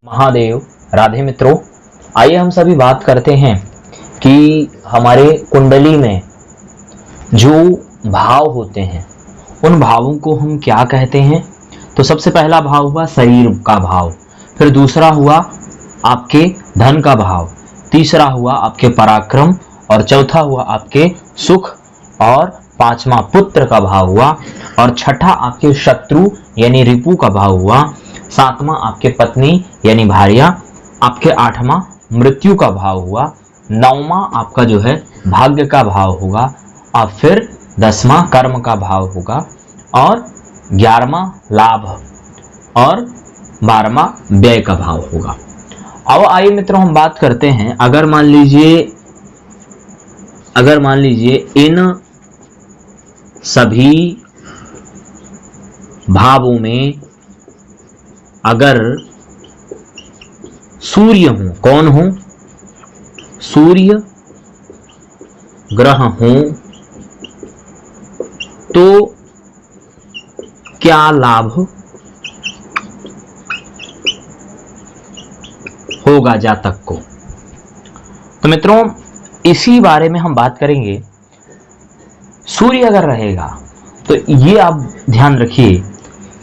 महादेव। राधे मित्रों, आइए हम सभी बात करते हैं कि हमारे कुंडली में जो भाव होते हैं उन भावों को हम क्या कहते हैं। तो सबसे पहला भाव हुआ शरीर का भाव, फिर दूसरा हुआ आपके धन का भाव, तीसरा हुआ आपके पराक्रम, और चौथा हुआ आपके सुख, और पांचवा पुत्र का भाव हुआ, और छठा आपके शत्रु यानी रिपु का भाव हुआ, सातवां आपके पत्नी यानी भार्या, आपके आठवां मृत्यु का भाव हुआ, नौवां आपका जो है भाग्य का भाव होगा, और फिर 10वां कर्म का भाव होगा, और 11वां लाभ, और 12वां व्यय का भाव होगा। अब आइए मित्रों हम बात करते हैं, अगर मान लीजिए इन सभी भावों में अगर सूर्य हो, कौन हो? सूर्य ग्रह हो तो क्या लाभ होगा जातक को? तो मित्रों इसी बारे में हम बात करेंगे। सूर्य अगर रहेगा तो ये आप ध्यान रखिए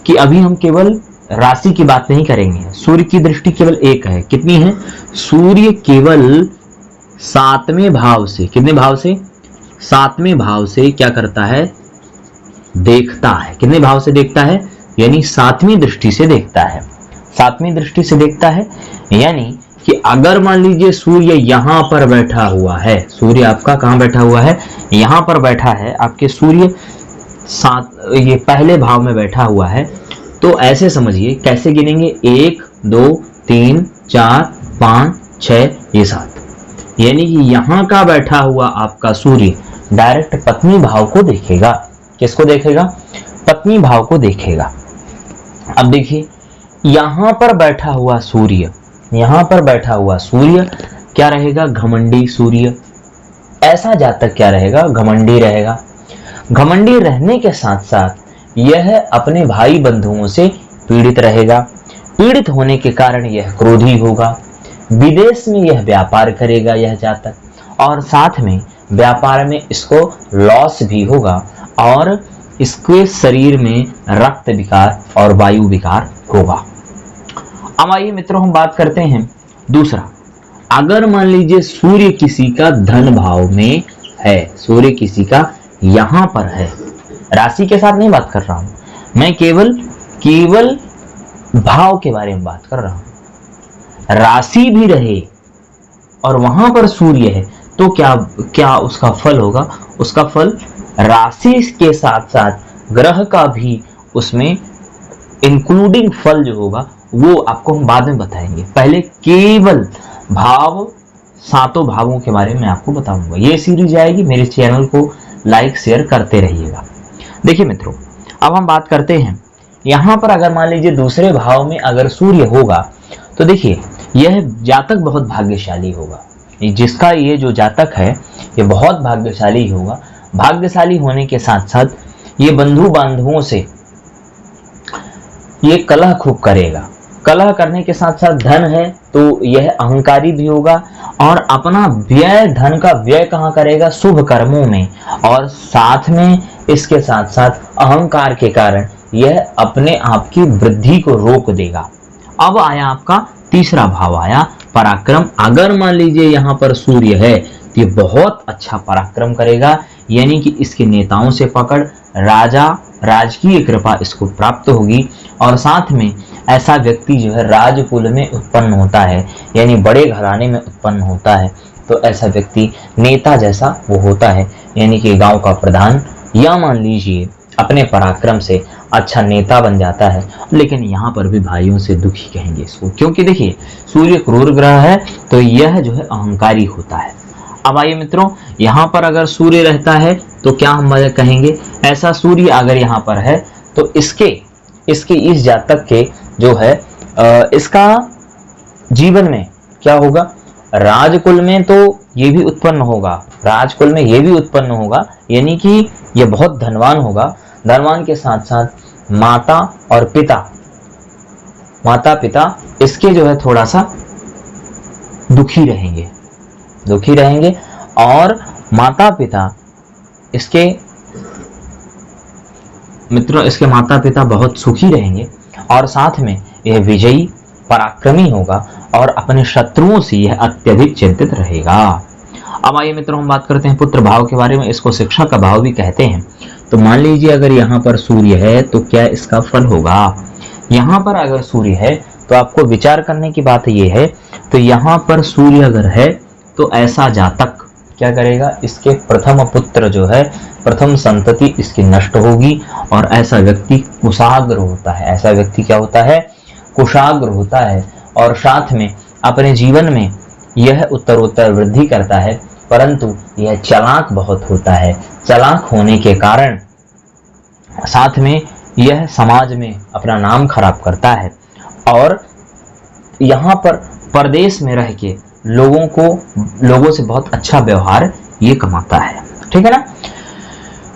कि अभी हम केवल राशि की बात नहीं करेंगे। सूर्य की दृष्टि केवल एक है, कितनी है? सूर्य केवल 7वें भाव से, कितने भाव से? 7वें भाव से क्या करता है? देखता है। कितने भाव से देखता है? यानी 7वीं दृष्टि से देखता है। 7वीं दृष्टि से देखता है, यानी कि अगर मान लीजिए सूर्य यहां पर बैठा हुआ है, सूर्य आपका कहां बैठा हुआ है? यहां पर बैठा है आपके सूर्य ये पहले भाव में बैठा हुआ है, तो ऐसे समझिए, कैसे गिनेंगे? 1 2 3 4 5 6 ये 7, यानी कि यहां का बैठा हुआ आपका सूर्य डायरेक्ट पत्नी भाव को देखेगा। किसको देखेगा? पत्नी भाव को देखेगा। अब देखिए यहां पर बैठा हुआ सूर्य, यहां पर बैठा हुआ सूर्य क्या रहेगा? घमंडी सूर्य। ऐसा जातक क्या रहेगा? घमंडी रहेगा। घमंडी रहने के साथ साथ यह अपने भाई बंधुओं से पीड़ित रहेगा। पीड़ित होने के कारण यह क्रोधी होगा। विदेश में यह व्यापार करेगा यह जातक, और साथ में व्यापार में इसको लॉस भी होगा, और इसके शरीर में रक्त विकार और वायु विकार होगा। अब आइए मित्रों हम बात करते हैं दूसरा। अगर मान लीजिए सूर्य किसी का धन भाव में है, सूर्य किसी का यहां पर है, राशि के साथ नहीं बात कर रहा हूं मैं, केवल भाव के बारे में बात कर रहा हूं। राशि भी रहे और वहां पर सूर्य है तो क्या उसका फल होगा? उसका फल राशि के साथ साथ ग्रह का भी उसमें इंक्लूडिंग फल जो होगा वो आपको हम बाद में बताएंगे। पहले केवल भाव, 7 भावों के बारे में आपको बताऊंगा। ये सीरीज आएगी, मेरे चैनल को लाइक शेयर करते रहिएगा। देखिए मित्रों अब हम बात करते हैं, यहां पर अगर मान लीजिए दूसरे भाव में अगर सूर्य होगा तो देखिए यह जातक बहुत भाग्यशाली होगा। जिसका ये जो जातक है ये बहुत भाग्यशाली होगा। भाग्यशाली होने के साथ साथ ये बंधु बांधवों से ये कलह खूब करेगा। कलह करने के साथ साथ धन है तो यह अहंकारी भी होगा, और अपना व्यय, धन का व्यय कहाँ करेगा? शुभ कर्मों में, और साथ में इसके साथ साथ अहंकार के कारण यह अपने आप की वृद्धि को रोक देगा। अब आया आपका तीसरा भाव, आया पराक्रम। अगर मान लीजिए यहाँ पर सूर्य है तो ये बहुत अच्छा पराक्रम करेगा, यानी कि इसके नेताओं से पकड़, राजकीय कृपा इसको प्राप्त होगी, और साथ में ऐसा व्यक्ति जो है राजकुल में उत्पन्न होता है, यानी बड़े घराने में उत्पन्न होता है, तो ऐसा व्यक्ति नेता जैसा वो होता है, यानी कि गांव का प्रधान, या मान लीजिए अपने पराक्रम से अच्छा नेता बन जाता है। लेकिन यहाँ पर भी भाइयों से दुखी कहेंगे इसको, क्योंकि देखिए सूर्य क्रूर ग्रह है तो यह जो है अहंकारी होता है। अब आइए मित्रों, यहाँ पर अगर सूर्य रहता है तो क्या हम कहेंगे? ऐसा सूर्य अगर यहाँ पर है तो इसके इस जातक के जो है इसका जीवन में क्या होगा? राजकुल में तो ये भी उत्पन्न होगा, राजकुल में ये भी उत्पन्न होगा, यानी कि ये बहुत धनवान होगा। धनवान के साथ साथ माता और पिता माता पिता इसके जो है थोड़ा सा दुखी रहेंगे और माता पिता इसके मित्रों इसके माता पिता बहुत सुखी रहेंगे और साथ में यह विजयी पराक्रमी होगा और अपने शत्रुओं से यह अत्यधिक चिंतित रहेगा। अब आइए मित्रों हम बात करते हैं पुत्र भाव के बारे में। इसको शिक्षा का भाव भी कहते हैं। तो मान लीजिए अगर यहाँ पर सूर्य है तो क्या इसका फल होगा। यहाँ पर अगर सूर्य है तो आपको विचार करने की बात यह है, तो यहाँ पर सूर्य अगर है तो ऐसा जातक क्या करेगा, इसके प्रथम पुत्र जो है, प्रथम संतति इसकी नष्ट होगी और ऐसा व्यक्ति कुशाग्र होता है। ऐसा व्यक्ति क्या होता है, कुशाग्र होता है और साथ में अपने जीवन में यह उत्तरोत्तर वृद्धि करता है, परंतु यह चालाक बहुत होता है। चालाक होने के कारण साथ में यह समाज में अपना नाम खराब करता है और यहाँ पर परदेश में रह के लोगों से बहुत अच्छा व्यवहार ये कमाता है। ठीक है ना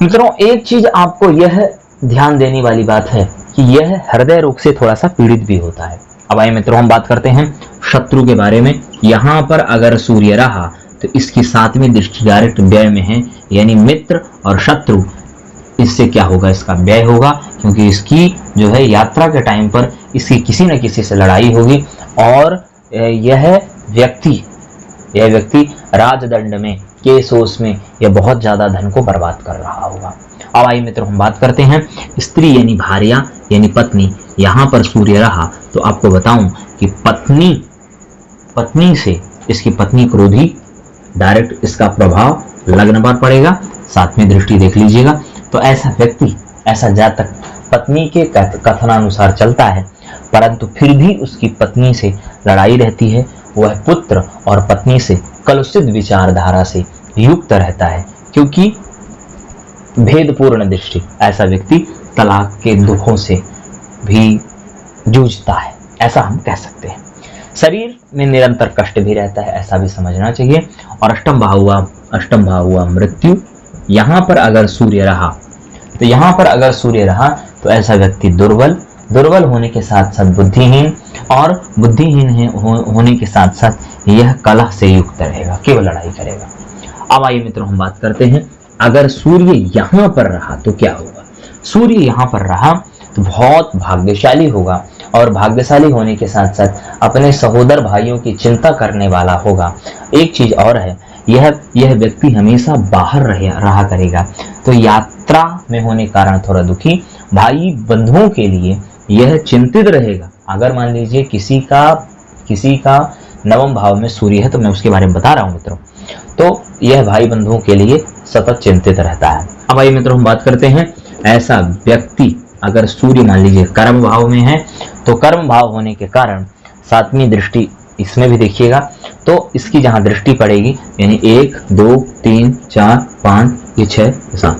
मित्रों। एक चीज आपको यह ध्यान देने वाली बात है कि यह हृदय रोग से थोड़ा सा पीड़ित भी होता है। अब आइए मित्रों हम बात करते हैं शत्रु के बारे में। यहाँ पर अगर सूर्य रहा तो इसकी 7वीं दृष्टि डायरेक्ट व्यय में है, यानी मित्र और शत्रु, इससे क्या होगा, इसका व्यय होगा, क्योंकि इसकी जो है यात्रा के टाइम पर इसकी किसी न किसी से लड़ाई होगी और यह व्यक्ति राजदंड में, केस ओस में यह बहुत ज्यादा धन को बर्बाद कर रहा होगा। अब आइए मित्रों हम बात करते हैं स्त्री यानी भार्या यानी पत्नी। यहाँ पर सूर्य रहा तो आपको बताऊं कि पत्नी से इसकी पत्नी क्रोधी, डायरेक्ट इसका प्रभाव लग्न पर पड़ेगा। 7वीं दृष्टि देख लीजिएगा। तो ऐसा व्यक्ति, ऐसा जातक पत्नी के कथनानुसार चलता है, परंतु फिर भी उसकी पत्नी से लड़ाई रहती है। वह पुत्र और पत्नी से कलुषित विचारधारा से युक्त रहता है, क्योंकि भेदपूर्ण दृष्टि, ऐसा व्यक्ति तलाक के दुखों से भी जूझता है, ऐसा हम कह सकते हैं। शरीर में निरंतर कष्ट भी रहता है, ऐसा भी समझना चाहिए। और अष्टम भाव हुआ मृत्यु। यहाँ पर अगर सूर्य रहा तो ऐसा व्यक्ति दुर्बल होने के साथ साथ बुद्धिहीन, और बुद्धिहीन होने के साथ साथ यह कलह से युक्त रहेगा, केवल लड़ाई करेगा। अब आइए मित्रों हम बात करते हैं अगर सूर्य यहाँ पर रहा तो क्या होगा। सूर्य यहाँ पर रहा तो बहुत भाग्यशाली होगा और भाग्यशाली होने के साथ साथ अपने सहोदर भाइयों की चिंता करने वाला होगा। एक चीज और है, यह व्यक्ति हमेशा बाहर रहा करेगा, तो यात्रा में होने कारण थोड़ा दुखी, भाई बंधुओं के लिए यह चिंतित रहेगा। अगर मान लीजिए किसी का 9वें भाव में सूर्य है, तो मैं उसके बारे में बता रहा हूं मित्रों, तो यह भाई बंधुओं के लिए सतत चिंतित रहता है। अब आइए मित्रों हम बात करते हैं ऐसा व्यक्ति अगर सूर्य मान लीजिए कर्म भाव में है, तो कर्म भाव होने के कारण 7वीं दृष्टि इसमें भी देखिएगा, तो इसकी जहां दृष्टि पड़ेगी यानी 1 2 3 4 5 ये 6 7,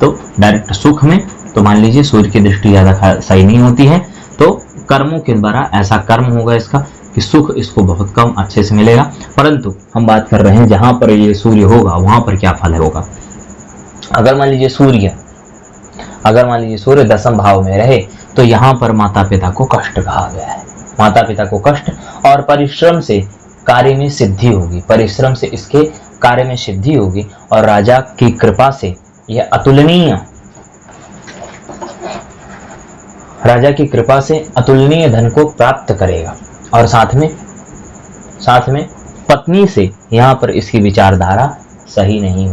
तो डायरेक्ट सुख में, तो मान लीजिए सूर्य की दृष्टि ज्यादा सही नहीं होती है, तो कर्मों के द्वारा ऐसा कर्म होगा इसका कि सुख इसको बहुत कम अच्छे से मिलेगा। परंतु हम बात कर रहे हैं जहां पर ये सूर्य होगा वहां पर क्या फल होगा। अगर मान लीजिए सूर्य 10वें भाव में रहे तो यहाँ पर माता पिता को कष्ट कहा गया है। माता पिता को कष्ट और परिश्रम से कार्य में सिद्धि होगी, परिश्रम से इसके कार्य में सिद्धि होगी और राजा की कृपा से यह अतुलनीय धन को प्राप्त करेगा। और साथ में पत्नी से यहाँ पर इसकी विचारधारा सही नहीं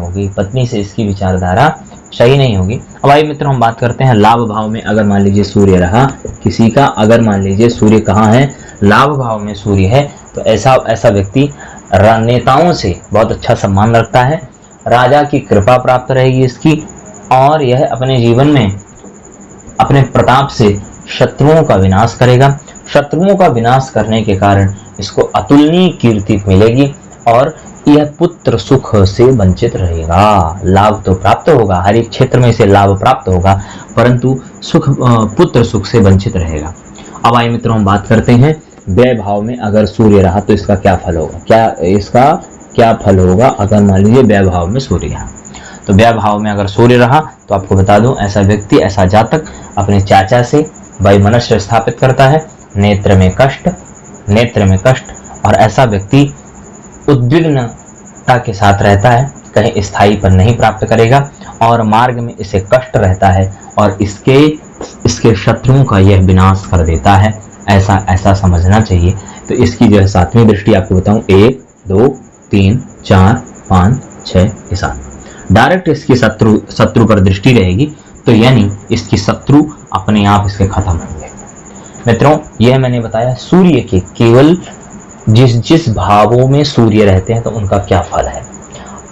होगी, अब आइए मित्रों हम बात करते हैं लाभ भाव में। अगर मान लीजिए सूर्य रहा किसी का, अगर मान लीजिए सूर्य कहाँ है, लाभ भाव में सूर्य है, तो ऐसा व्यक्ति नेताओं से बहुत अच्छा सम्मान रखता है, राजा की कृपा प्राप्त रहेगी इसकी, और यह अपने जीवन में अपने प्रताप से शत्रुओं का विनाश करेगा। शत्रुओं का विनाश करने के कारण इसको अतुलनीय कीर्ति मिलेगी और यह पुत्र सुख से वंचित रहेगा। लाभ तो प्राप्त होगा, हर एक क्षेत्र में इसे लाभ प्राप्त होगा, परंतु पुत्र सुख से वंचित रहेगा। अब आइए मित्रों हम बात करते हैं व्यय भाव में अगर सूर्य रहा तो इसका क्या फल होगा। अगर मान लीजिए व्यय भाव में सूर्य रहा, तो व्यय भाव में अगर सूर्य रहा तो आपको बता दूं ऐसा व्यक्ति, ऐसा जातक अपने चाचा से वैमनस्य स्थापित करता है नेत्र में कष्ट, और ऐसा व्यक्ति उद्विग्नता के साथ रहता है, कहीं स्थायी पर नहीं प्राप्त करेगा और मार्ग में इसे कष्ट रहता है और इसके शत्रुओं का यह विनाश कर देता है, ऐसा समझना चाहिए। तो इसकी जो है 7वीं दृष्टि आपको बताऊं, 1 2 3 4 5 6 7 डायरेक्ट इसकी शत्रु पर दृष्टि रहेगी, तो यानी इसकी शत्रु अपने आप इसके खत्म होंगे। मित्रों, यह मैंने बताया सूर्य के केवल जिस भावों में सूर्य रहते हैं तो उनका क्या फल है।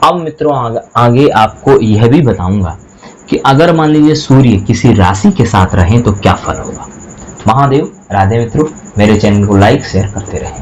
अब मित्रों आगे आपको यह भी बताऊंगा कि अगर मान लीजिए सूर्य किसी राशि के साथ रहें तो क्या फल होगा। महादेव राधे। मित्रों, मेरे चैनल को लाइक शेयर करते रहें।